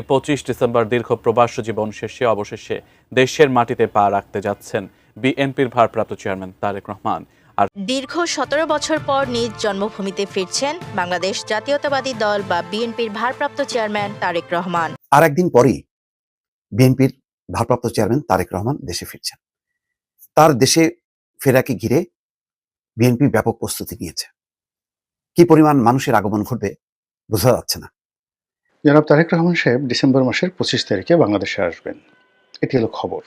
25 December দীর্ঘ প্রবাস জীবন শেষে অবশেষে দেশের মাটিতে পা রাখতে যাচ্ছেন বিএনপির ভারপ্রাপ্ত চেয়ারম্যান তারেক রহমান। আর দীর্ঘ ১৭ বছর পর নিজ জন্মভূমিতে ফিরছেন বাংলাদেশ জাতীয়তাবাদী দল বা বিএনপির ভারপ্রাপ্ত চেয়ারম্যান তারেক রহমান। আর একদিন পরেই বিএনপির ভারপ্রাপ্ত চেয়ারম্যান তারেক রহমান দেশে ফিরছেন। তার দেশে ফেরাকে ঘিরে বিএনপি ব্যাপক প্রস্তুতি নিয়েছে। কি পরিমাণ মানুষের আগমন ঘটবে বোঝা যাচ্ছে না। জনাব তারেক রহমান সাহেব ডিসেম্বর মাসের 25 তারিখে বাংলাদেশে আসবেন, এটি হলো খবর।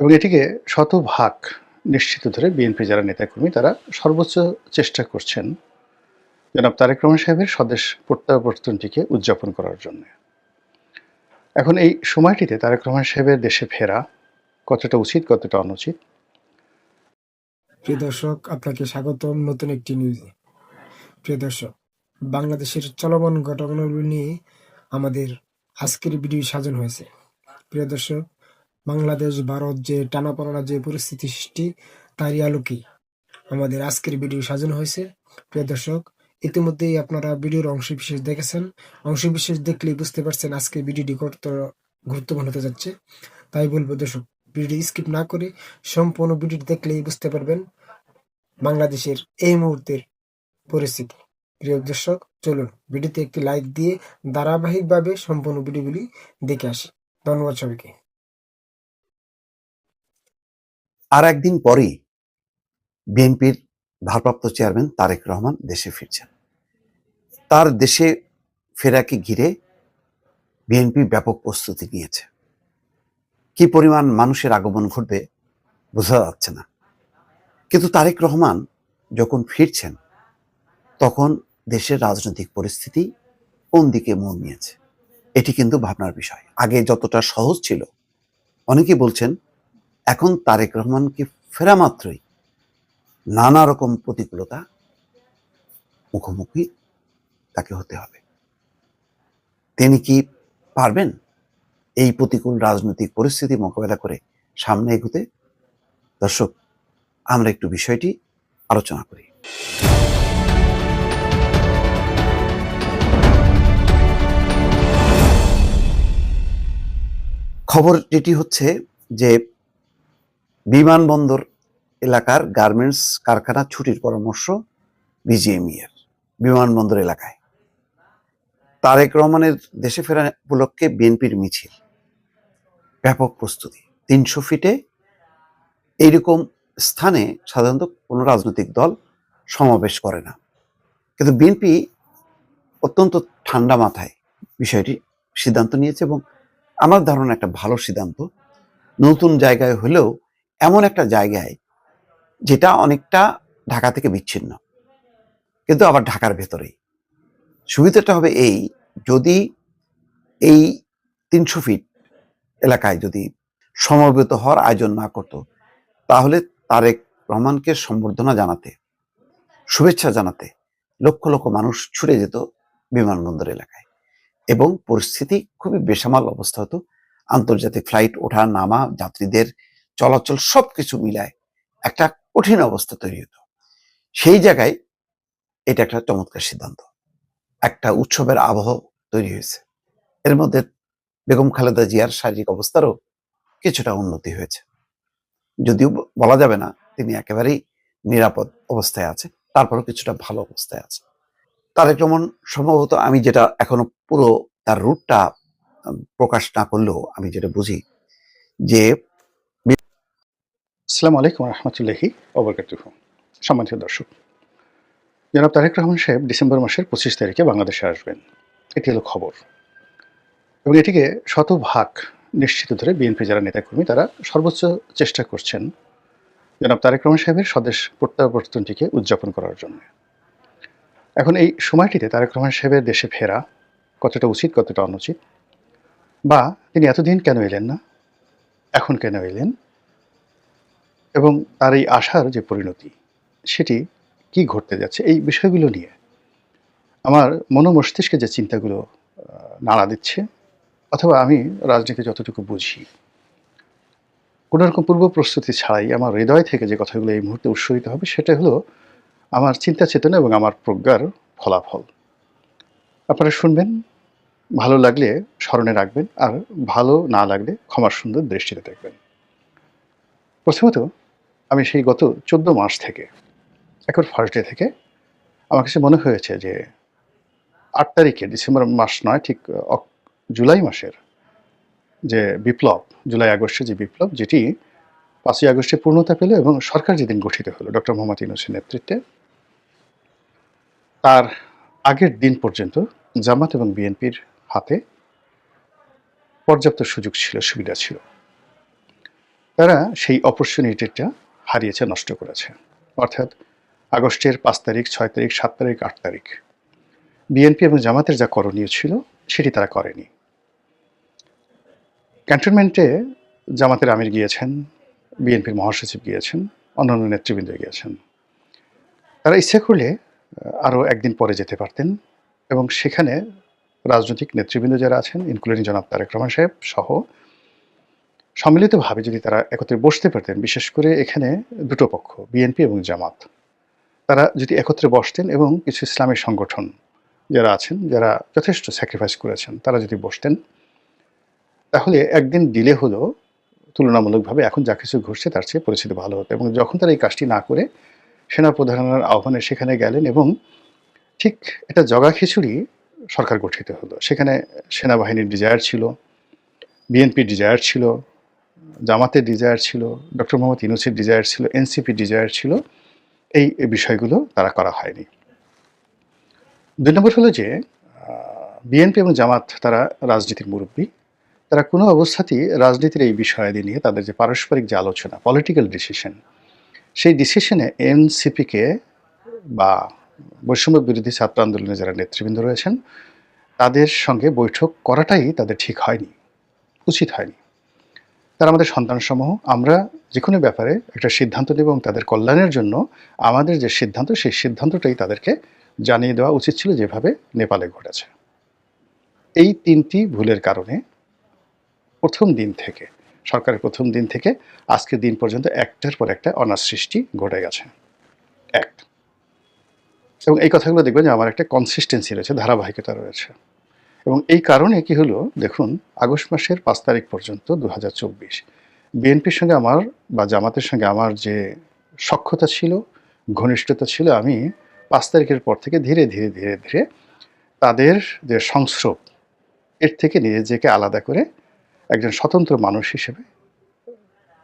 এবং এটিকে শতভাগ নিশ্চিত ধরে বিএনপি যারা নেতাকর্মী তারা সর্বোচ্চ চেষ্টা করছেন জনাব তারেক রহমান সাহেবের স্বদেশ প্রত্যাবর্তনটিকে উদযাপন করার জন্য। এখন এই সময়টিতে তারেক রহমান সাহেবের দেশে ফেরা কতটা উচিত, কতটা অনুচিত? প্রিয় দর্শক, আপনাকে স্বাগতম নতুন একটি নিউজে। প্রিয় দর্শক, বাংলাদেশের চলমান ঘটনাগুলো নিয়ে আমাদের আজকের ভিডিও সাজানো হয়েছে। প্রিয় দর্শক, বাংলাদেশ ভারত যে টানাপোড়েন যে পরিস্থিতি সৃষ্টি, তারই আলোকেই আমাদের আজকের ভিডিও সাজানো হয়েছে। প্রিয় দর্শক, ইতিমধ্যেই আপনারা ভিডিওর অংশবিশেষ দেখেছেন। অংশবিশেষ দেখলেই বুঝতে পারছেন আজকে ভিডিওটি কত গুরুত্বপূর্ণ হতে যাচ্ছে। তাই বলবো দর্শক, ভিডিওটি স্কিপ না করে সম্পূর্ণ ভিডিওটি দেখলেই বুঝতে পারবেন বাংলাদেশের এই মুহূর্তের পরিস্থিতি। প্রিয় দর্শক, চলুন ভিডিওতে একটি লাইক দিয়ে ধারাবাহিকভাবে সম্পূর্ণ ভিডিওগুলি দেখে আসি। ধন্যবাদ সবাইকে। আর একদিন পরেই বিএনপির ভারপ্রাপ্ত চেয়ারম্যান তারেক রহমান দেশে ফিরছেন। তার দেশে ফেরাকে ঘিরে বিএনপি ব্যাপক প্রস্তুতি নিয়েছে। কি পরিমাণ মানুষের আগমন ঘটবে বোঝা যাচ্ছে না। কিন্তু তারেক রহমান যখন ফিরছেন তখন দেশের রাজনৈতিক পরিস্থিতি কোন দিকে মোড় নিয়েছে এটি কিন্তু ভাবনার বিষয়। আগে যতটা সহজ ছিল, অনেকে বলছেন এখন তারেক রহমানকে ফেরা মাত্রই নানা রকম প্রতিকূলতা মুখোমুখি তাকে হতে হবে। তিনি কি পারবেন এই প্রতিকূল রাজনৈতিক পরিস্থিতি মোকাবেলা করে সামনে এগোতে? দর্শক, আমরা একটু বিষয়টি আলোচনা করি। খবর যেটি হচ্ছে যে বিমানবন্দর এলাকার গার্মেন্টস কারখানা ছুটির পরামর্শ বিজিএমই এর। বিমানবন্দর এলাকায় তারেক রহমানের দেশে ফেরা উপলক্ষে বিএনপির মিছিল, ব্যাপক প্রস্তুতি। 300 ফিটে এইরকম স্থানে সাধারণত কোনো রাজনৈতিক দল সমাবেশ করে না, কিন্তু বিএনপি অত্যন্ত ঠান্ডা মাথায় বিষয়টি সিদ্ধান্ত নিয়েছে এবং আমার ধারণা একটা ভালো সিদ্ধান্ত। নতুন জায়গায় হলেও এমন একটা জায়গায় যেটা অনেকটা ঢাকা থেকে বিচ্ছিন্ন, কিন্তু আবার ঢাকার ভেতরেই। সুবিধাটা হবে এই, যদি এই 300 ফিট এলাকায় যদি সমবেত হওয়ার আয়োজন না করত, তাহলে তারেক রহমানকে সম্বর্ধনা জানাতে, শুভেচ্ছা জানাতে লক্ষ লক্ষ মানুষ ছুটে যেত বিমানবন্দর এলাকায় এবং পরিস্থিতি খুবই বেসামাল অবস্থা হতো। আন্তর্জাতিক ফ্লাইট ওঠা নামা, যাত্রীদের চলাচল সবকিছু মিলায় একটা কঠিন অবস্থা তৈরি হতো। সেই জায়গায় এটা একটা চমৎকার সিদ্ধান্ত। একটা উৎসবের আবহ তৈরি হয়েছে। এর মধ্যে বেগম খালেদা জিয়ার শারীরিক অবস্থারও কিছুটা উন্নতি হয়েছে, যদিও বলা যাবে না তিনি একেবারেই নিরাপদ অবস্থায় আছে, তারপরও কিছুটা ভালো অবস্থায় আছে। তারেক রহমান সম্ভবত, আমি যেটা এখনো পুরো তার রুটটা প্রকাশ না করলেও আমি যেটা বুঝি যে আসসালামু আলাইকুম রহমতুল্লাহি ওবারাকাতুহু। সম্মানিত দর্শক, জনাব তারেক রহমান সাহেব ডিসেম্বর মাসের 25 তারিখে বাংলাদেশে আসবেন, এটি হলো খবর। এবং এটিকে শতভাগ নিশ্চিত ধরে বিএনপি যারা নেতাকর্মী তারা সর্বোচ্চ চেষ্টা করছেন জনাব তারেক রহমান সাহেবের স্বদেশ প্রত্যাবর্তনটিকে উদযাপন করার জন্য। এখন এই সময়টিতে তারেক রহমান সাহেবের দেশে ফেরা কতটা উচিত, কতটা অনুচিত, বা তিনি এতদিন কেন এলেন না, এখন কেন এলেন, এবং তার এই আশার যে পরিণতি সেটি কি ঘটতে যাচ্ছে, এই বিষয়গুলো নিয়ে আমার মস্তিষ্কে যে চিন্তাগুলো নাড়া দিচ্ছে, অথবা আমি রাজনীতি যতটুকু বুঝি, কোনো রকম পূর্ব প্রস্তুতি ছাড়াই আমার হৃদয় থেকে যে কথাগুলো এই মুহূর্তে উৎসরিত হবে সেটা হলো আমার চিন্তা চেতনা এবং আমার প্রজ্ঞার ফলাফল। আপনারা শুনবেন ভালো লাগলে স্মরণে রাখবেন, আর ভালো না লাগলে ক্ষমার সুন্দর দৃষ্টিতে দেখবেন। প্রথমত, আমি সেই গত 14 মাস থেকে, এখন ফার্স্ট ডে থেকে আমার কাছে মনে হয়েছে যে 8 তারিখে, ডিসেম্বর মাস নয়, ঠিক জুলাই মাসের যে বিপ্লব, জুলাই আগস্টে যে বিপ্লব, যেটি 5ই আগস্টে পূর্ণতা পেল এবং সরকার যেদিন গঠিত হলো ডক্টর মোহাম্মদ ইউনূসের নেতৃত্বে, তার আগের দিন পর্যন্ত জামাত এবং বিএনপির হাতে পর্যাপ্ত সুযোগ ছিল, সুবিধা ছিল। তারা সেই অপরচুনিটিটা হারিয়েছে, নষ্ট করেছে। অর্থাৎ আগস্টের 5 তারিখ, 6 তারিখ, 7 তারিখ, 8 তারিখ বিএনপি এবং জামাতের যা করণীয় ছিল সেটি তারা করেনি। ক্যান্টনমেন্টে জামাতের আমির গিয়েছেন, বিএনপির মহাসচিব গিয়েছেন, অন্যান্য নেতৃবৃন্দ গিয়েছেন। তারা ইচ্ছা করলে আরও একদিন পরে যেতে পারতেন এবং সেখানে রাজনৈতিক নেতৃবৃন্দ যারা আছেন, ইনক্লুডিং জনাব তারেক রহমান সাহেব সহ, সম্মিলিতভাবে যদি তারা একত্রে বসতে পারতেন, বিশেষ করে এখানে দুটো পক্ষ, বিএনপি এবং জামাত, তারা যদি একত্রে বসতেন এবং কিছু ইসলামী সংগঠন যারা আছেন, যারা যথেষ্ট স্যাক্রিফাইস করেছেন, তারা যদি বসতেন, তাহলে একদিন ডিলে হলেও তুলনামূলকভাবে এখন যা কিছু ঘটছে তার চেয়ে পরিস্থিতি ভালো হতো। এবং যখন তারা এই কাজটি না করে সেনাপ্রধানের আহ্বানে সেখানে গেলেন এবং ঠিক এটা জগা খিচুড়ি সরকার গঠিত হলো, সেখানে সেনাবাহিনীর ডিজায়ার ছিল, বিএনপির ডিজায়ার ছিল, জামাতের ডিজায়ার ছিল, ডক্টর মোহাম্মদ ইউনূসের ডিজায়ার ছিল, এনসিপির ডিজায়ার ছিল, এই বিষয়গুলো তারা করা হয়নি। 2 নম্বর হলো যে বিএনপি এবং জামাত তারা রাজনীতির মুরব্বী, তারা কোনো অবস্থাতেই রাজনীতির এই বিষয়াদি নিয়ে তাদের যে পারস্পরিক যে আলোচনা, পলিটিক্যাল ডিসিশন, সেই ডিসিশনে এনসিপিকে বা বৈষম্য বিরোধী ছাত্র আন্দোলনে যারা নেতৃবৃন্দ রয়েছেন তাদের সঙ্গে বৈঠক করাটাই তাদের ঠিক হয়নি, উচিত হয়নি। তারা আমাদের সন্তানসমূহ, আমরা যে কোনো ব্যাপারে একটা সিদ্ধান্ত নেব এবং তাদের কল্যাণের জন্য আমাদের যে সিদ্ধান্ত, সেই সিদ্ধান্তটাই তাদেরকে জানিয়ে দেওয়া উচিত ছিল, যেভাবে নেপালে ঘটেছে। এই 3টি ভুলের কারণে প্রথম দিন থেকে, সরকারের প্রথম দিন থেকে আজকের দিন পর্যন্ত একটার পর একটা অনার সৃষ্টি ঘটে গেছে। এবং এই কথাগুলো দেখবেন যে আমার একটা কনসিস্টেন্সি রয়েছে, ধারাবাহিকতা রয়েছে। এবং এই কারণে কি হলো, দেখুন, আগস্ট মাসের 5 তারিখ পর্যন্ত 2024 বিএনপির সঙ্গে আমার বা জামাতের সঙ্গে আমার যে সখ্যতা ছিল, ঘনিষ্ঠতা ছিল, আমি 5 তারিখের পর থেকে ধীরে ধীরে ধীরে ধীরে তাদের যে সংস্রব, এর থেকে নিজেকে আলাদা করে একজন স্বতন্ত্র মানুষ হিসেবে,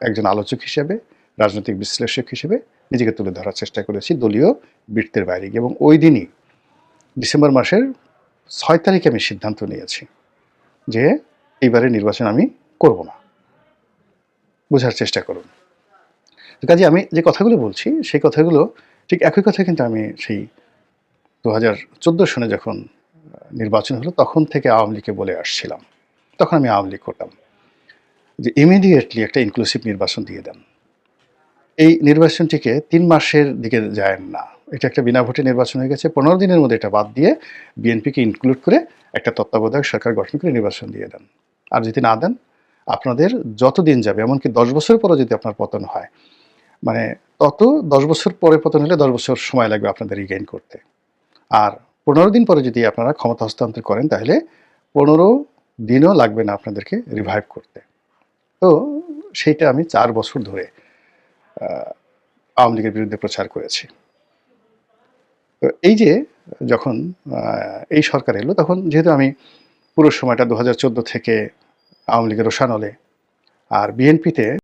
একজন আলোচক হিসেবে, রাজনৈতিক বিশ্লেষক হিসেবে নিজেকে তুলে ধরার চেষ্টা করেছি দলীয় বৃত্তের বাইরে গিয়ে। এবং ওই দিনই ডিসেম্বর মাসের 6 তারিখে আমি সিদ্ধান্ত নিয়েছি যে এইবারের নির্বাচন আমি করব না। বোঝার চেষ্টা করুন। কাজে আমি যে কথাগুলো বলছি সেই কথাগুলো ঠিক একই কথা কিন্তু আমি সেই 2014 সনে যখন নির্বাচন হলো তখন থেকে আওয়ামী লীগকে বলে আসছিলাম। তখন আমি আওয়ামী লীগ করতাম যে ইমিডিয়েটলি একটা ইনক্লুসিভ নির্বাচন দিয়ে দেন। এই নির্বাচনটিকে 3 মাসের দিকে যায় না, এটা একটা বিনা ভোটে নির্বাচন হয়ে গেছে। 15 দিনের মধ্যে এটা বাদ দিয়ে বিএনপিকে ইনক্লুড করে একটা তত্ত্বাবধায়ক সরকার গঠন করে নির্বাচন দিয়ে দেন। আর যদি না দেন, আপনাদের যত দিন যাবে, এমনকি 10 বছর পরে যদি আপনার পতন হয়, মানে তত 10 বছর পরে পতন হলে 10 বছর সময় লাগবে আপনাদের রিগেইন করতে। আর 15 দিন পরে যদি আপনারা ক্ষমতা হস্তান্তর করেন, তাহলে 15 দিনও লাগবে না আপনাদেরকে রিভাইভ করতে। তো সেইটা আমি 4 বছর ধরে আওয়ামী লীগের বিরুদ্ধে প্রচার করেছি। তো এই যে যখন এই সরকার এলো, তখন যেহেতু আমি পুরো সময়টা 2014 থেকে আওয়ামী লীগের রোষানলে আর বিএনপিতে